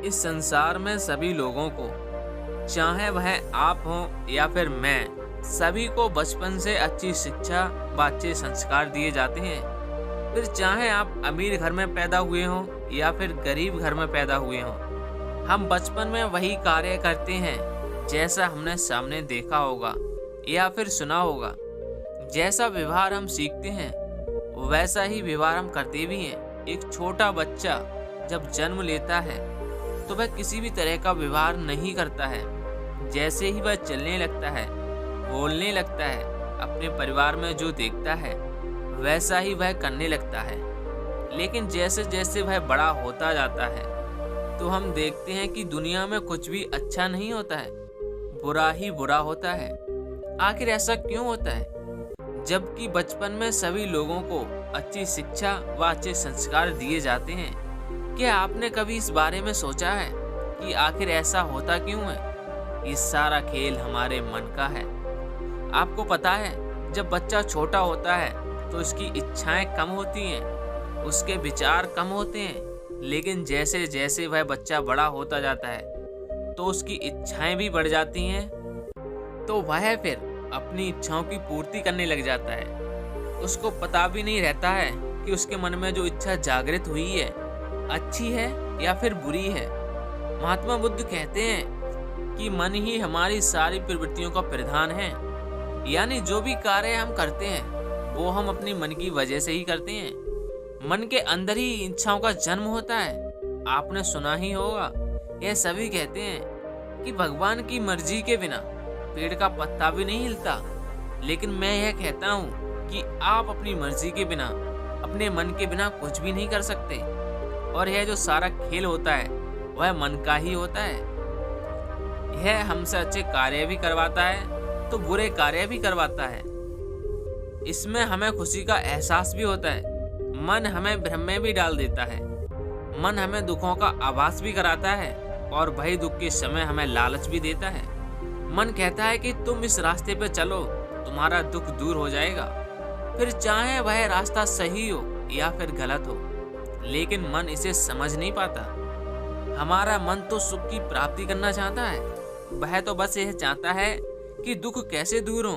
इस संसार में सभी लोगों को, चाहे वह आप हो या फिर मैं, सभी को बचपन से अच्छी शिक्षा व अच्छे संस्कार दिए जाते हैं। फिर चाहे आप अमीर घर में पैदा हुए हों या फिर गरीब घर में पैदा हुए हों, हम बचपन में वही कार्य करते हैं जैसा हमने सामने देखा होगा या फिर सुना होगा। जैसा व्यवहार हम सीखते हैं वैसा ही व्यवहार हम करते भी हैं। एक छोटा बच्चा जब जन्म लेता है तो वह किसी भी तरह का व्यवहार नहीं करता है। जैसे ही वह चलने लगता है, बोलने लगता है, अपने परिवार में जो देखता है वैसा ही वह करने लगता है। लेकिन जैसे जैसे वह बड़ा होता जाता है तो हम देखते हैं कि दुनिया में कुछ भी अच्छा नहीं होता है, बुरा ही बुरा होता है। आखिर ऐसा क्यों होता है? जबकि बचपन में सभी लोगों को अच्छी शिक्षा व अच्छे संस्कार दिए जाते हैं। क्या आपने कभी इस बारे में सोचा है कि आखिर ऐसा होता क्यों है? ये सारा खेल हमारे मन का है। आपको पता है, जब बच्चा छोटा होता है तो उसकी इच्छाएं कम होती हैं, उसके विचार कम होते हैं। लेकिन जैसे जैसे वह बच्चा बड़ा होता जाता है तो उसकी इच्छाएं भी बढ़ जाती हैं, तो वह फिर अपनी इच्छाओं की पूर्ति करने लग जाता है। उसको पता भी नहीं रहता है कि उसके मन में जो इच्छा जागृत हुई है अच्छी है या फिर बुरी है। महात्मा बुद्ध कहते हैं कि मन ही हमारी सारी प्रवृत्तियों का प्रधान है। यानी जो भी कार्य हम करते हैं वो हम अपनी मन की वजह से ही करते हैं। मन के अंदर ही इच्छाओं का जन्म होता है। आपने सुना ही होगा, यह सभी कहते हैं कि भगवान की मर्जी के बिना पेड़ का पत्ता भी नहीं हिलता। लेकिन मैं यह कहता हूँ कि आप अपनी मर्जी के बिना, अपने मन के बिना कुछ भी नहीं कर सकते। और यह जो सारा खेल होता है वह मन का ही होता है। यह हमसे अच्छे कार्य भी करवाता है तो बुरे कार्य भी करवाता है। इसमें हमें खुशी का एहसास भी होता है। मन हमें भ्रम में भी डाल देता है। मन हमें दुखों का आभास भी कराता है और वही दुख के समय हमें लालच भी देता है। मन कहता है कि तुम इस रास्ते पे चलो, तुम्हारा दुख दूर हो जाएगा। फिर चाहे वह रास्ता सही हो या फिर गलत हो, लेकिन मन इसे समझ नहीं पाता। हमारा मन तो सुख की प्राप्ति करना चाहता है। वह तो बस यह चाहता है कि दुख कैसे दूर हो।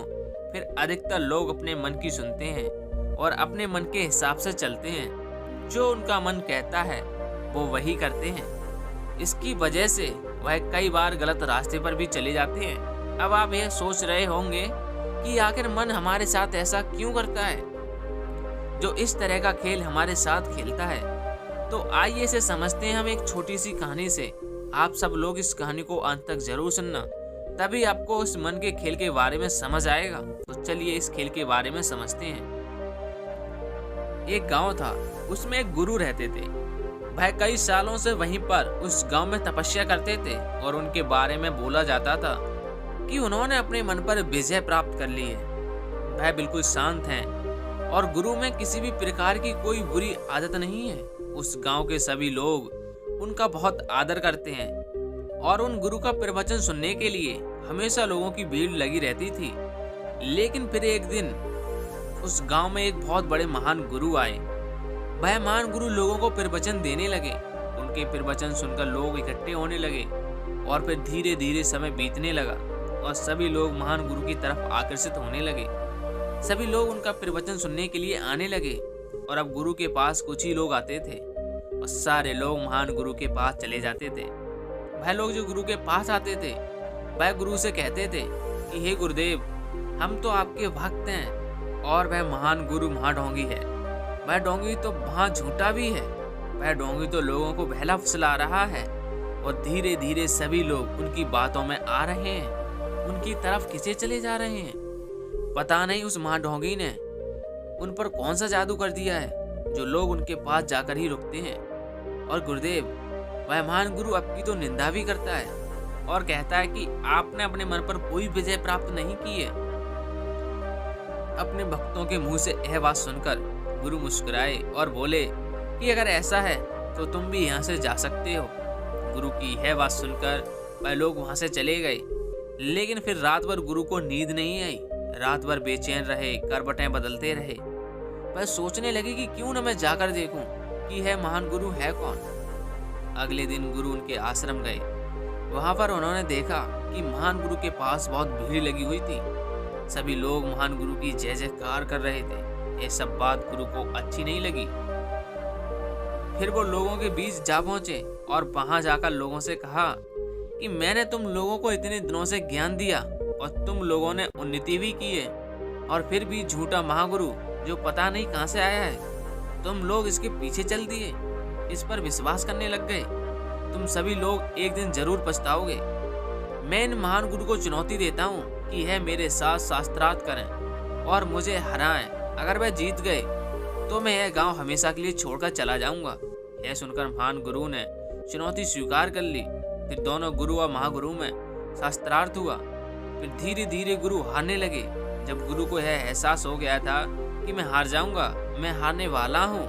फिर अधिकतर लोग अपने मन की सुनते हैं और अपने मन के हिसाब से चलते हैं। जो उनका मन कहता है वो वही करते हैं। इसकी वजह से वह कई बार गलत रास्ते पर भी चले जाते हैं। अब आप यह सोच रहे होंगे कि आखिर मन हमारे साथ ऐसा क्यों करता है, जो इस तरह का खेल हमारे साथ खेलता है। तो आइए इसे समझते हैं हम एक छोटी सी कहानी से। आप सब लोग इस कहानी को अंत तक जरूर सुनना, तभी आपको इस मन के खेल के बारे में समझ आएगा। तो चलिए इस खेल के बारे में समझते हैं। एक गांव था, उसमें एक गुरु रहते थे। वह कई सालों से वहीं पर उस गांव में तपस्या करते थे और उनके बारे में बोला जाता था कि उन्होंने अपने मन पर विजय प्राप्त कर ली है। वह बिल्कुल शांत हैं और गुरु में किसी भी प्रकार की कोई बुरी आदत नहीं है। उस गांव के सभी लोग उनका बहुत आदर करते हैं और उन गुरु का प्रवचन सुनने के लिए हमेशा लोगों की भीड़ लगी रहती थी। लेकिन फिर एक दिन उस गांव में एक बहुत बड़े महान गुरु आए। वह महान गुरु लोगों को प्रवचन देने लगे। उनके प्रवचन सुनकर लोग इकट्ठे होने लगे और फिर धीरे धीरे समय बीतने लगा और सभी लोग महान गुरु की तरफ आकर्षित होने लगे। सभी लोग उनका प्रवचन सुनने के लिए आने लगे और अब गुरु के पास कुछ ही लोग आते थे और सारे लोग महान गुरु के पास चले जाते थे। वह लोग जो गुरु के पास आते थे वह गुरु से कहते थे कि हे गुरुदेव, हम तो आपके भक्त हैं। और वह महान गुरु महाढोंगी है। वह डोंगी तो वहाँ झूठा भी है। वह डोंगी तो लोगों को बहला फुसला रहा है और धीरे धीरे सभी लोग उनकी बातों में आ रहे हैं, उनकी तरफ खिंचे चले जा रहे हैं। पता नहीं उस महाढोंगी ने उन पर कौन सा जादू कर दिया है जो लोग उनके पास जाकर ही रुकते हैं। और गुरुदेव, वह महान गुरु आपकी तो निंदा भी करता है और कहता है कि आपने अपने मन पर कोई विजय प्राप्त नहीं की है। अपने भक्तों के मुंह से यह बात सुनकर गुरु मुस्कुराए और बोले कि अगर ऐसा है तो तुम भी यहाँ से जा सकते हो। गुरु की यह बात सुनकर वह लोग वहाँ से चले गए। लेकिन फिर रात भर गुरु को नींद नहीं आई। रात भर बेचैन रहे, करवटें बदलते रहे। वह सोचने लगे कि क्यों न मैं जाकर देखूं कि यह महान गुरु है कौन। अगले दिन गुरु उनके आश्रम गए। वहां पर उन्होंने देखा कि महान गुरु के पास बहुत भीड़ लगी हुई थी। सभी लोग महान गुरु की जय जयकार कर रहे थे। ये सब बात गुरु को अच्छी नहीं लगी। फिर वो लोगों के बीच जा पहुंचे और वहां जाकर लोगों से कहा कि मैंने तुम लोगों को इतने दिनों से ज्ञान दिया और तुम लोगों ने उन्नति भी की है, और फिर भी झूठा महागुरु जो पता नहीं कहां से आया है, तुम लोग इसके पीछे चल दिए, इस पर विश्वास करने लग गए। तुम सभी लोग एक दिन जरूर पछताओगे। मैं इन महान गुरु को चुनौती देता हूँ कि यह मेरे साथ शास्त्रार्थ करें और मुझे हराएं। अगर वह जीत गए तो मैं यह गांव हमेशा के लिए छोड़कर चला जाऊंगा। यह सुनकर महान गुरु ने चुनौती स्वीकार कर ली। फिर दोनों गुरु और महागुरु में शास्त्रार्थ हुआ। फिर धीरे धीरे गुरु हारने लगे। जब गुरु को यह एहसास हो गया था कि मैं हार जाऊंगा, मैं हारने वाला हूँ,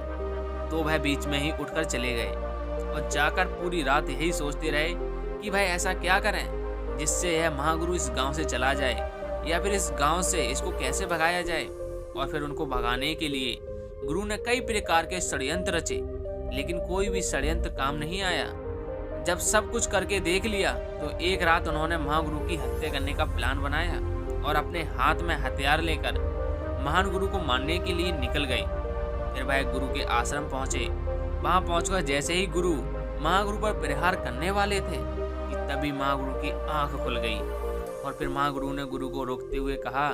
तो वह बीच में ही उठकर चले गए और जाकर पूरी रात यही सोचते रहे कि भाई ऐसा क्या करें जिससे यह महागुरु इस गांव से चला जाए, या फिर इस गांव से इसको कैसे भगाया जाए। और फिर उनको भगाने के लिए गुरु ने कई प्रकार के षड्यंत्र रचे, लेकिन कोई भी षड्यंत्र काम नहीं आया। जब सब कुछ करके देख लिया तो एक रात उन्होंने महागुरु की हत्या करने का प्लान बनाया और अपने हाथ में हथियार लेकर महान गुरु को मारने के लिए निकल गए। फिर वह गुरु के आश्रम पहुंचे। वहां पहुंचकर जैसे ही गुरु महागुरु पर प्रहार करने वाले थे कि तभी महागुरु की आंख खुल गई और फिर महागुरु ने गुरु को रोकते हुए कहा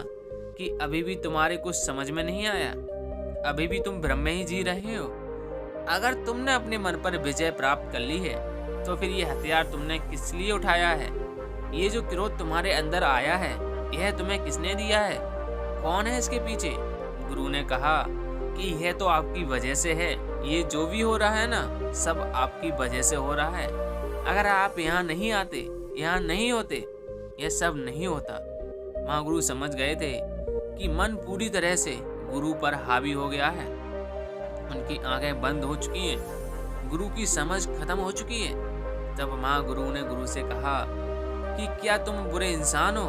कि अभी भी तुम्हारे कुछ समझ में नहीं आया, अभी भी तुम भ्रम में ही जी रहे हो। अगर तुमने अपने मन पर विजय प्राप्त कर ली है तो फिर ये हथियार तुमने किस लिए उठाया है? ये जो क्रोध तुम्हारे अंदर आया है, यह तुम्हें किसने दिया है? कौन है इसके पीछे? गुरु ने कहा कि यह तो आपकी वजह से है। ये जो भी हो रहा है ना, सब आपकी वजह से हो रहा है। अगर आप यहाँ नहीं आते, यहाँ नहीं होते, यह सब नहीं होता। महागुरु समझ गए थे कि मन पूरी तरह से गुरु पर हावी हो गया है। उनकी आंखें बंद हो चुकी हैं, गुरु की समझ खत्म हो चुकी है। तब महागुरु ने गुरु से कहा कि क्या तुम बुरे इंसान हो?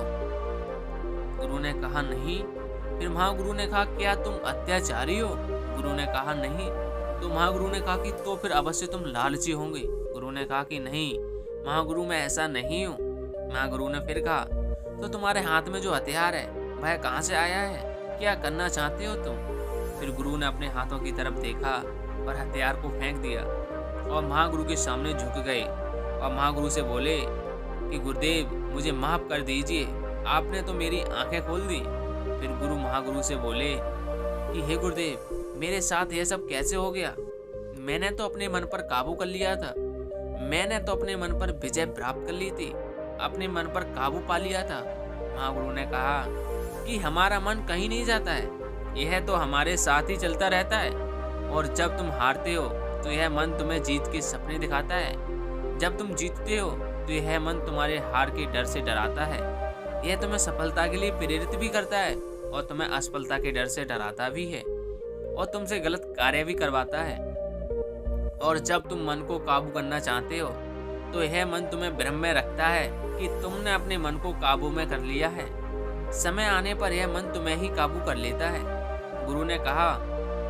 गुरु ने कहा नहीं। फिर महागुरु ने कहा क्या तुम अत्याचारी हो? गुरु ने कहा नहीं। तो महागुरु ने कहा कि तो फिर अवश्य तुम लालची होंगे। गुरु ने कहा कि नहीं महागुरु, मैं ऐसा नहीं हूँ। महागुरु ने फिर कहा तो तुम्हारे हाथ में जो हथियार है वह कहाँ से आया है? क्या करना चाहते हो तुम? फिर गुरु ने अपने हाथों की तरफ देखा और हथियार को फेंक दिया और महागुरु के सामने झुक गए और महागुरु से बोले कि गुरुदेव मुझे माफ कर दीजिए, आपने तो मेरी आंखें खोल दी। फिर गुरु महागुरु से बोले कि हे गुरुदेव, मेरे साथ यह सब कैसे हो गया? मैंने तो अपने मन पर काबू कर लिया था, मैंने तो अपने मन पर विजय प्राप्त कर ली थी, अपने मन पर काबू पा लिया था। महागुरु ने कहा कि हमारा मन कहीं नहीं जाता है, यह तो हमारे साथ ही चलता रहता है। और जब तुम हारते हो तो यह मन तुम्हें जीत के सपने दिखाता है, जब तुम जीतते हो तो यह मन तुम्हारे हार के डर से डराता है। यह तुम्हें सफलता के लिए प्रेरित भी करता है और तुम्हें असफलता के डर से डराता भी है और तुमसे गलत कार्य भी करवाता है। और जब तुम मन को काबू करना चाहते हो तो यह मन तुम्हें भ्रम में रखता है कि तुमने अपने मन को काबू में कर लिया है। समय आने पर यह मन तुम्हें ही काबू कर लेता है। गुरु ने कहा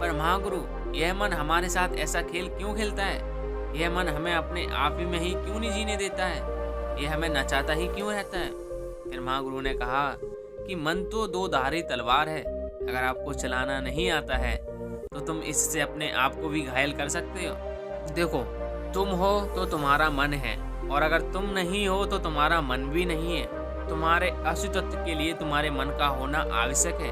पर महागुरु, यह मन हमारे साथ ऐसा खेल क्यों खेलता है? यह मन हमें अपने आप ही में ही क्यों नहीं जीने देता है? यह हमें नचाता ही क्यों रहता है? फिर महागुरु ने कहा कि मन तो दो धारी तलवार है, अगर आपको चलाना नहीं आता है तो तुम इससे अपने आप को भी घायल कर सकते हो। देखो, तुम हो तो तुम्हारा मन है, और अगर तुम नहीं हो तो तुम्हारा मन भी नहीं है। तुम्हारे अस्तित्व के लिए तुम्हारे मन का होना आवश्यक है।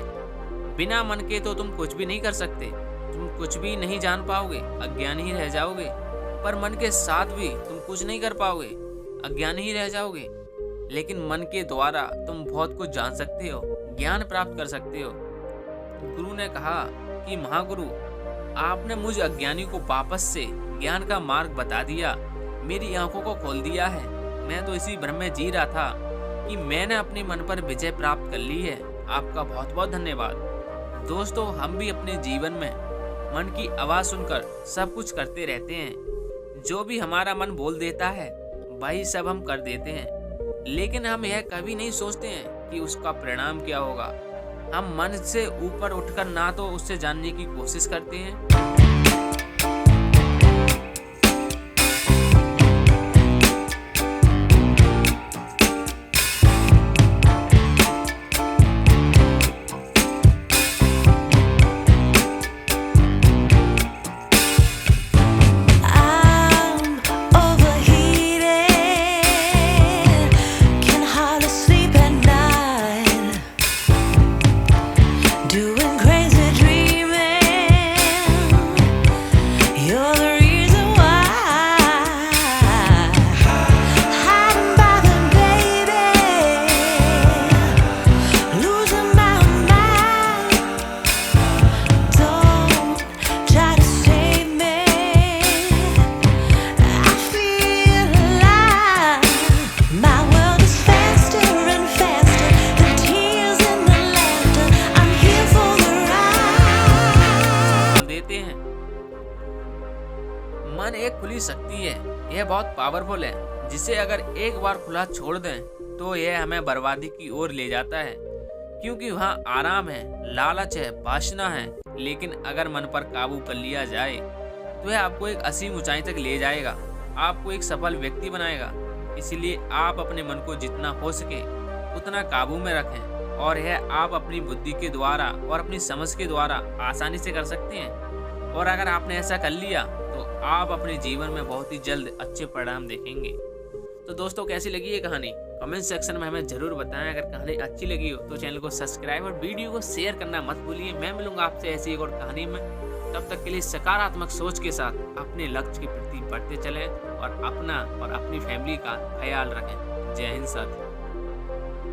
बिना मन के तो तुम कुछ भी नहीं कर सकते, तुम कुछ भी नहीं जान पाओगे, अज्ञान ही रह जाओगे। पर मन के साथ भी तुम कुछ नहीं कर पाओगे, अज्ञान ही रह जाओगे। लेकिन मन के द्वारा तुम बहुत कुछ जान सकते हो, ज्ञान प्राप्त कर सकते हो। गुरु ने कहा कि महागुरु, आपने मुझ अज्ञानी को वापस से ज्ञान का मार्ग बता दिया, मेरी आंखों को खोल दिया है। मैं तो इसी भ्रम में जी रहा था कि मैंने अपने मन पर विजय प्राप्त कर ली है। आपका बहुत बहुत धन्यवाद। दोस्तों, हम भी अपने जीवन में मन की आवाज़ सुनकर सब कुछ करते रहते हैं। जो भी हमारा मन बोल देता है वही सब हम कर देते हैं, लेकिन हम यह कभी नहीं सोचते हैं कि उसका परिणाम क्या होगा। हम मन से ऊपर उठकर ना तो उससे जानने की कोशिश करते हैं बहुत पावरफुल है, जिसे अगर एक बार खुला छोड़ दें तो यह हमें बर्बादी की ओर ले जाता है, क्योंकि वहाँ आराम है, लालच है, वासना है। लेकिन अगर मन पर काबू कर लिया जाए तो यह आपको एक असीम ऊंचाई तक ले जाएगा, आपको एक सफल व्यक्ति बनाएगा। इसलिए आप अपने मन को जितना हो सके उतना काबू में रखें, और यह आप अपनी बुद्धि के द्वारा और अपनी समझ के द्वारा आसानी से कर सकते हैं। और अगर आपने ऐसा कर लिया तो आप अपने जीवन में बहुत ही जल्द अच्छे परिणाम देखेंगे। तो दोस्तों, कैसी लगी ये कहानी कमेंट सेक्शन में हमें जरूर बताएं। अगर कहानी अच्छी लगी हो तो चैनल को सब्सक्राइब और वीडियो को शेयर करना मत भूलिए। मैं मिलूंगा आपसे ऐसी एक और कहानी में। तब तक के लिए सकारात्मक सोच के साथ अपने लक्ष्य के प्रति बढ़ते चलें और अपना और अपनी फैमिली का ख्याल रखें। जय हिंद साथियों।